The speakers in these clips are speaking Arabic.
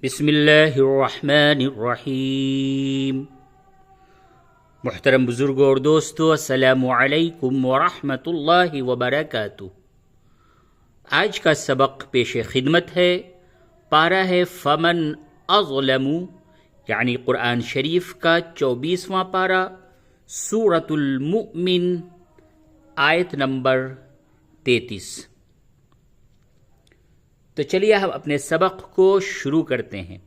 बिस्मिल्लाहिर्रहमानिर्रहीम। मुहतरम बुजुर्गों और दोस्तों, अस्सलामु अलैकुम वरहमतुल्लाहि वबरकातुह। आज का सबक पेश खिदमत है। पारा है फमन अज़लमु, यानी कुरान शरीफ का 24वां पारा, सूरतुल मुमिन, आयत नंबर 33। तो चलिए हम अपने सबक को शुरू करते हैं।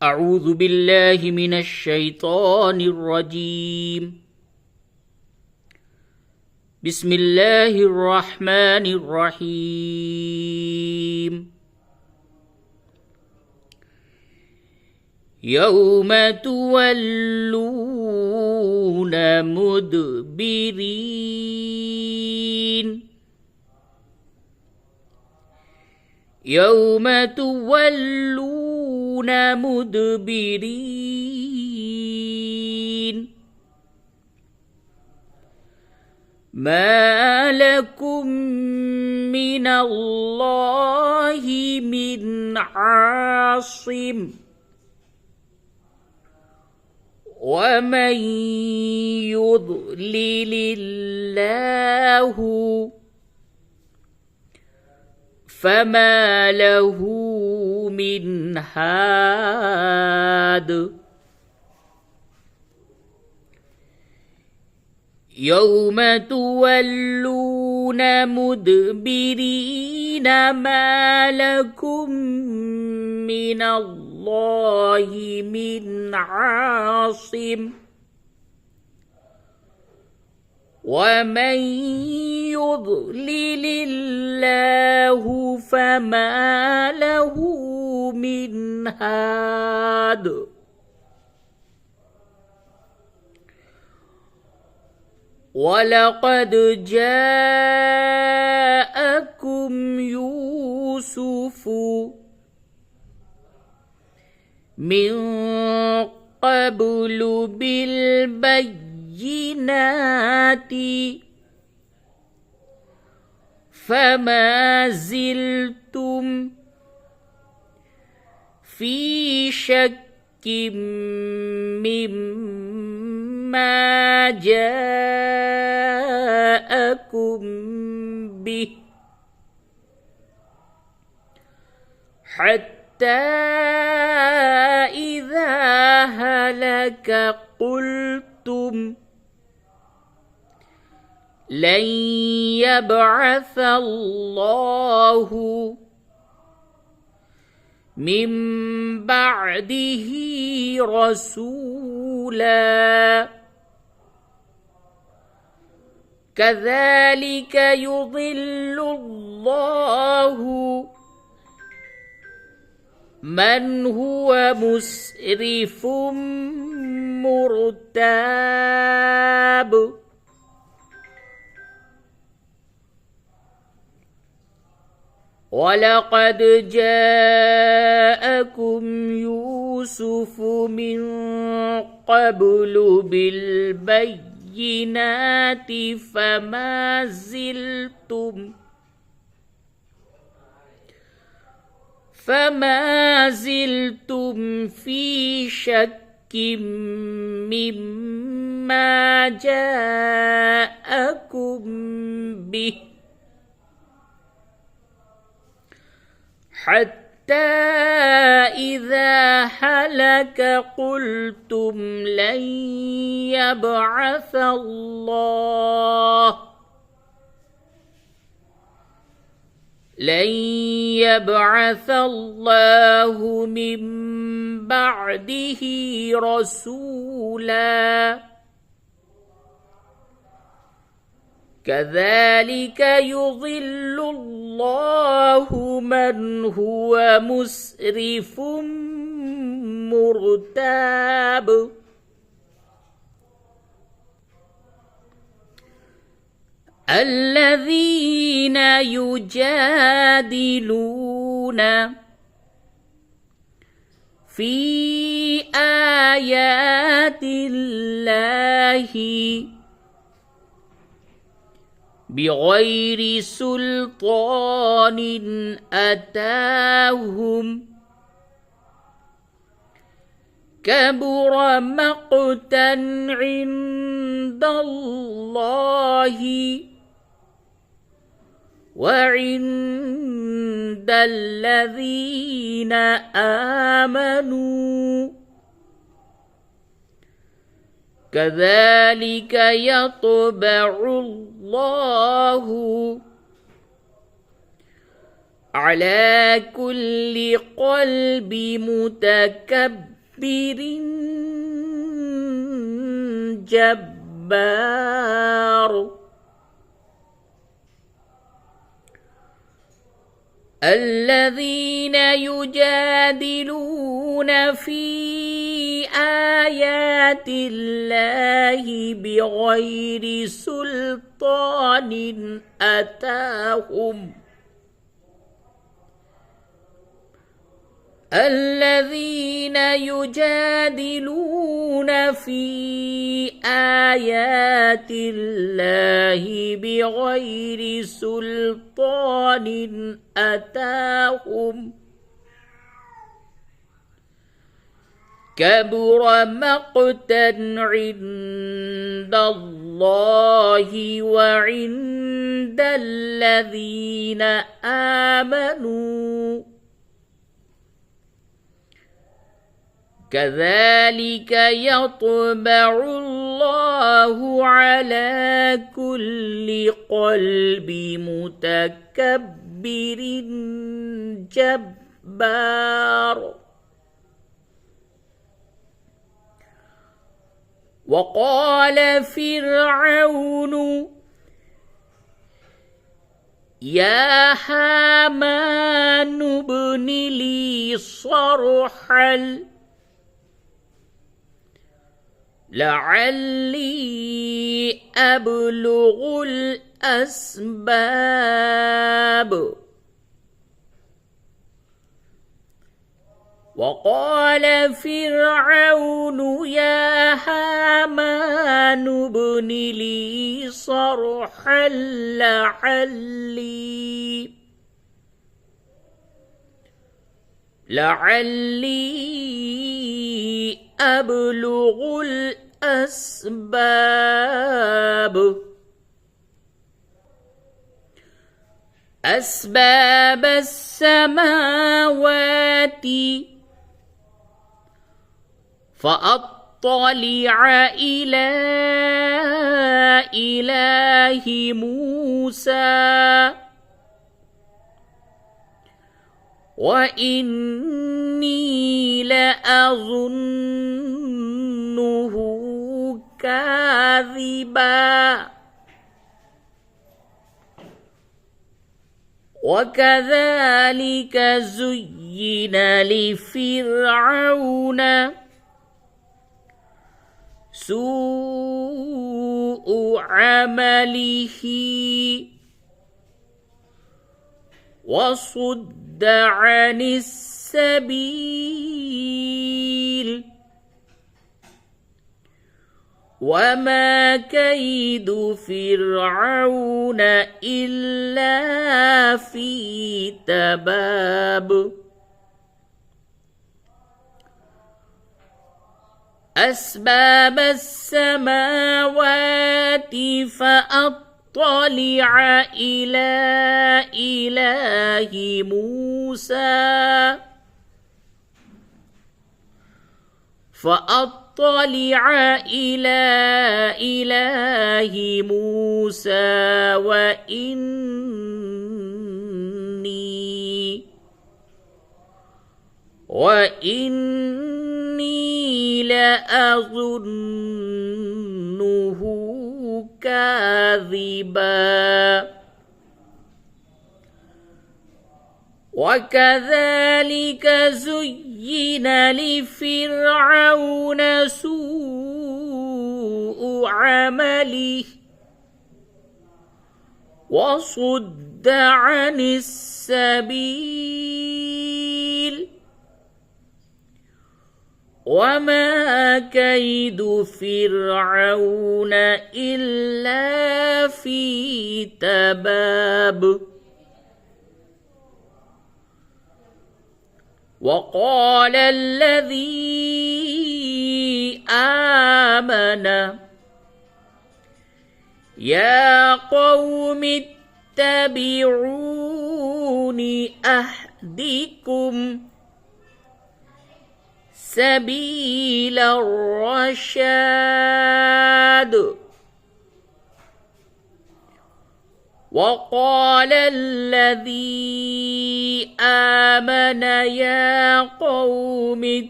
अऊज़ु बिल्लाहि मिनश शैतानिर रजीम। बिस्मिल्लाहिर रहमानिर रहीम। यौम तुवल्लून मुदबिरीन। यौम तुवल्लून मुदबिरीन। मा लकुम मिनल्लाहि मिन आसिम। वमन युद्लिलिल्लाहु फमा लहू मिन हाद। यौम तुवल्लून मुदबिरीन मा लकुम मिनल्लाहि मिन आसिम। वमन युद्लिलिल्लाहु फमा लहू मिन हाद। वलक़द जाअकुम यूसुफु मिन क़ब्लु बिलबय्यिनाति फमा ज़िल्तुम फ़ी शक्किम मिम्मा जाअकुम बिह हत्ता इज़ा हलक क़ुल्तुम लन यबअसल्लाहु मिन बअदिही रसूला कज़ालिक युज़िल्लुल्लाहु मन हुवा मुस्रिफुम मुर्ताब। वलक़द जाअकुम यूसुफ मिन क़ब्लु बिलबय्यिनाति फमा ज़िल्तुम फ़ी शक्किम मिम्मा जाअकुम बिह हत्ता इज़ा हलक क़ुल्तुम लन यबअसल्लाहु मिन बअदिही रसूला कज़ालिक युज़िल्लुल्लाहु मन हुवा मुस्रिफुम मुर्ताब। الذين يجادلون في آيات الله بغير سلطان أتاهم كبر مقتا عند الله وعند الذين آمنوا كذلك يطبع الله على كل قلب متكبر جبار الذين يجادلون في آيات الله بغير سلطان أتاهم الذين يجادلون في آيات الله بغير سلطان أتاهم كبر مقتا عند الله وعند الذين آمنوا كذلك يطبع الله على كل قلب متكبر جبار وقال فرعون يا هامان ابن لي صرحا لعلي أبلغ الأسباب وقال فرعون يا هامان ابن لي صرحا لعلي أبلغ أسباب السماوات فأطلع إلى إله موسى وإني لأظنه كاذبا وكذلك زين لفرعون سوء عمله وصد عن السبيل وما كيد فرعون إلا في تباب أسباب السماوات فأطلع إلى إله موسى وإني لأظنه كاذبا وكذلك زين لفرعون سوء عمله وصد عن السبيل وما كيد فرعون إلا في تباب وقال الذي آمن يا قوم اتبعون أهدكم سبيل الرشاد وقال الذي آمن يا قوم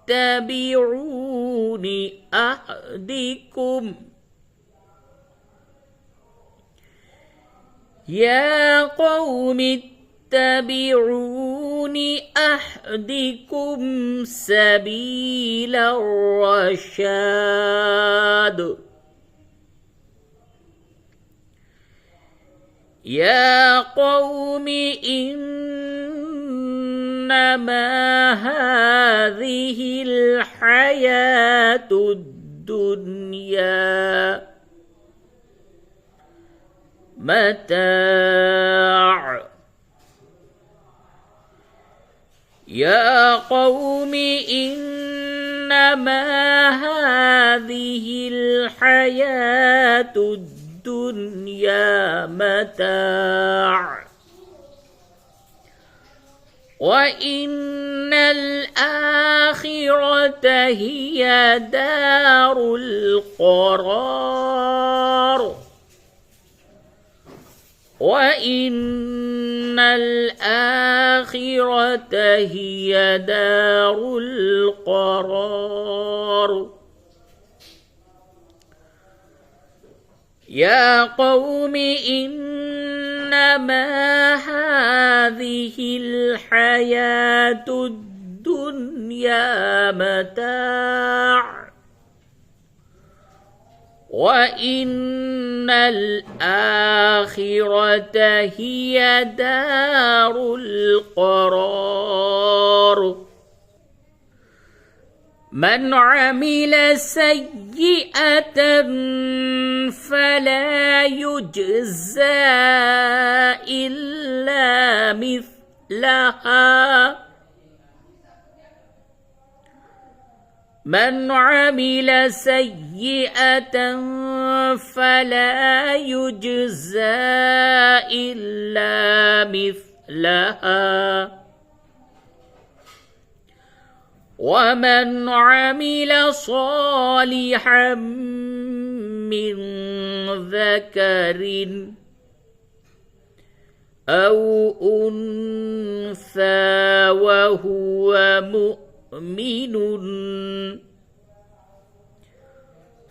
اتبعون أهدكم يا قوم اتبعون أهدكم سبيل الرشاد يا قوم إنما هذه الحياة الدنيا متاع يا قوم إنما هذه الحياة الدنيا متاع وإن الآخرة هي دار القرار وإن الآخرة هي دار القرار يا قوم إنما هذه الحياة الدنيا متاع وإن الآخرة هي دار القرار من عمل سيئة فلا يجزى إلا مثلها من عمل سيئة فلا يجزى إلا مثلها ومن عمل صالحا من ذكر أو أنثى وهو مؤمن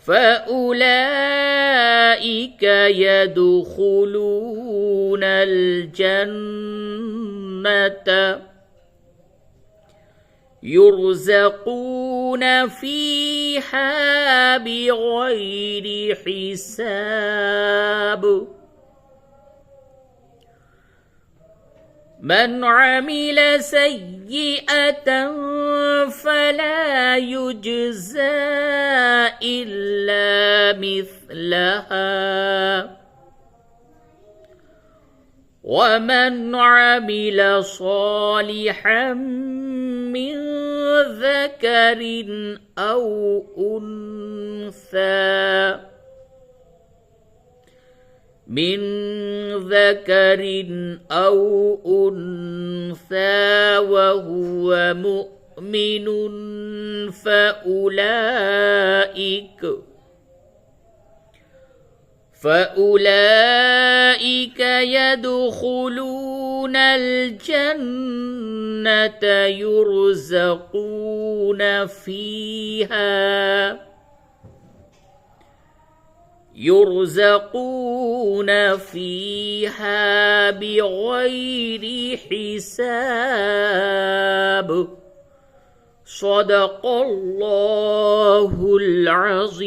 فأولئك يدخلون الجنة يرزقون فيها بغير حساب من عمل سيئة فلا يجزى إلا مثلها ومن عمل صالحا من ذكر أو أنثى وهو مؤمن فأولئك يدخلون الجنة يرزقون فيها بغير حساب صدق الله العظيم.